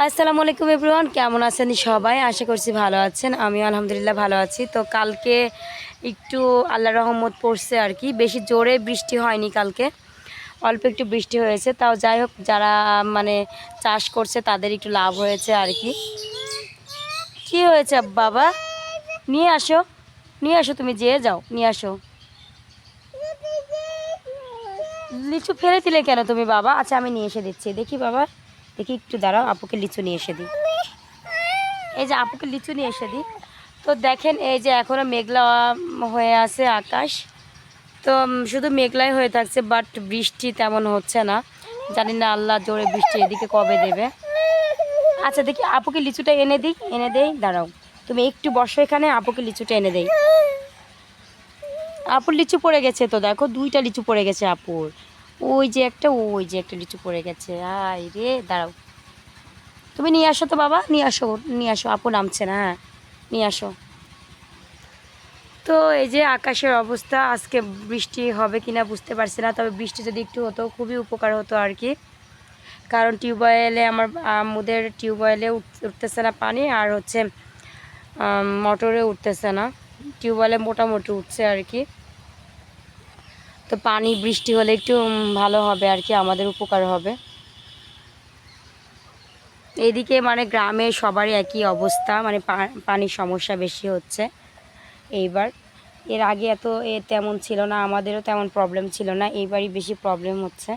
আসসালামু আলাইকুম এভরিওয়ান, কেমন আছেন সবাই? আশা করছি ভালো আছেন। আমিও আলহামদুলিল্লাহ ভালো আছি। তো কালকে একটু আল্লাহর রহমত পড়ছে আর কি, বেশি জোরে বৃষ্টি হয়নি কালকে, অল্প একটু বৃষ্টি হয়েছে। তাও যাই হোক, যারা মানে চাষ করছে তাদের একটু লাভ হয়েছে আর কি। কি হয়েছে বাবা? নিয়ে আসো, নিয়ে আসো, তুমি যেয়ে যাও নিয়ে আসো। লিচু ফেলে দিলে কেন তুমি বাবা? আচ্ছা আমি নিয়ে এসে দিচ্ছি, দেখি বাবা, দেখি একটু দাঁড়াও, আপুকে লিচু নিয়ে এসে দিই। এই যে আপুকে লিচু নিয়ে এসে দিই। তো দেখেন, এই যে এখনও মেঘলা হয়ে আছে আকাশ। তো শুধু মেঘলাই হয়ে থাকছে, বাট বৃষ্টি তেমন হচ্ছে না। জানি না আল্লাহ জোরে বৃষ্টি এদিকে কবে দেবে। আচ্ছা দেখি আপুকে লিচুটা এনে দিই, এনে দেই, দাঁড়াও তুমি একটু বসো এখানে, আপুকে লিচুটা এনে দেই। আপুর লিচু পড়ে গেছে, তো দেখো দুইটা লিচু পড়ে গেছে আপুর। ওই যে একটা, ওই যে একটা লিচু পড়ে গেছে। আয় রে, দাঁড়াও তুমি নিয়ে আসো তো বাবা, নিয়ে আসো, নিয়ে আসো, আপু নামছে না, হ্যাঁ নিয়ে আসো। তো এই যে আকাশের অবস্থা, আজকে বৃষ্টি হবে কিনা বুঝতে পারছি না, তবে বৃষ্টি যদি একটু হতো খুবই উপকার হতো আর কি। কারণ টিউবওয়েলে আমার আমাদের টিউবওয়েলে উঠতেছে না পানি, আর হচ্ছে মোটরে উঠতেছে না। টিউবওয়েলে মোটামুটি উঠছে আর কি। তো পানি বৃষ্টি হলে একটু ভালো হবে আর কি, আমাদের উপকার হবে। এইদিকে মানে গ্রামে সবারই একই অবস্থা, মানে পানির সমস্যা বেশি হচ্ছে এইবার। এর আগে এত তেমন ছিল না, আমাদেরও তেমন প্রবলেম ছিল না, এইবারই বেশি প্রবলেম হচ্ছে।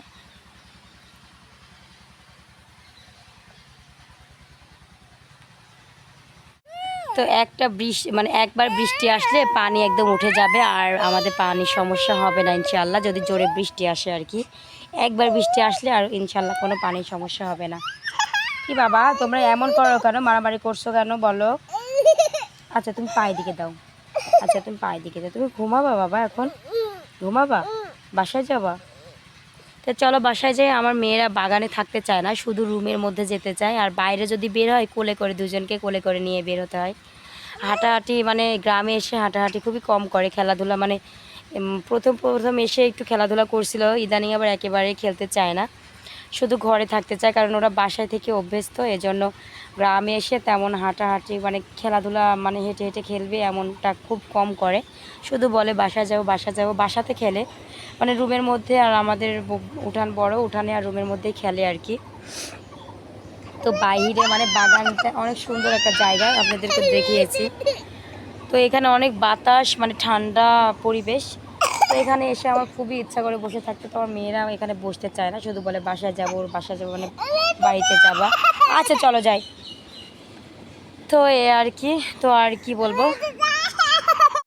তো একটা বৃষ্টি মানে একবার বৃষ্টি আসলে পানি একদম উঠে যাবে, আর আমাদের পানির সমস্যা হবে না ইনশাআল্লাহ, যদি জোরে বৃষ্টি আসে আর কি। একবার বৃষ্টি আসলে আর ইনশাআল্লাহ কোনো পানির সমস্যা হবে না। কি বাবা তোমরা এমন করো কেন, মারামারি করছো কেন বলো? আচ্ছা তুমি পায়ে দিকে দাও, আচ্ছা তুমি পায়ে দিকে দাও। তুমি ঘুমাবা বাবা এখন? ঘুমাবা? বাসায় যাবা? তো চলো বাসায় যাই। আমার মেয়েরা বাগানে থাকতে চায় না, শুধু রুমের মধ্যে যেতে চায়, আর বাইরে যদি বের হয় কোলে করে, দুজনকে কোলে করে নিয়ে বের হতে হয়। হাঁটাহাঁটি মানে গ্রামে এসে হাঁটাহাঁটি খুবই কম করে, খেলাধুলা মানে প্রথম প্রথম এসে একটু খেলাধুলা করছিল, ইদানিং আবার একেবারেই খেলতে চায় না, শুধু ঘরে থাকতে চায়। কারণ ওরা বাসায় থেকে অভ্যস্ত, এজন্য গ্রামে এসে তেমন হাঁটাহাঁটি মানে খেলাধুলা মানে হেঁটে হেঁটে খেলবে এমনটা খুব কম করে। শুধু বলে বাসায় যাবো, বাসায় যাবো, বাসাতে খেলে মানে রুমের মধ্যে। আর আমাদের উঠান বড়, উঠানে আর রুমের মধ্যেই খেলে আর কি। তো বাইরে মানে বাগানটা অনেক সুন্দর একটা জায়গা, আপনাদেরকে দেখিয়েছি। তো এখানে অনেক বাতাস, মানে ঠান্ডা পরিবেশ। তো এখানে এসে আমার খুবই ইচ্ছা করে বসে থাকতে, তো আমার মেয়েরা এখানে বসতে চায় না, শুধু বলে বাসায় যাবো, বাসায় যাবো মানে বাড়িতে যাবা। আচ্ছা চলো যাই। তো এ আর কি, তো আর কি বলবো,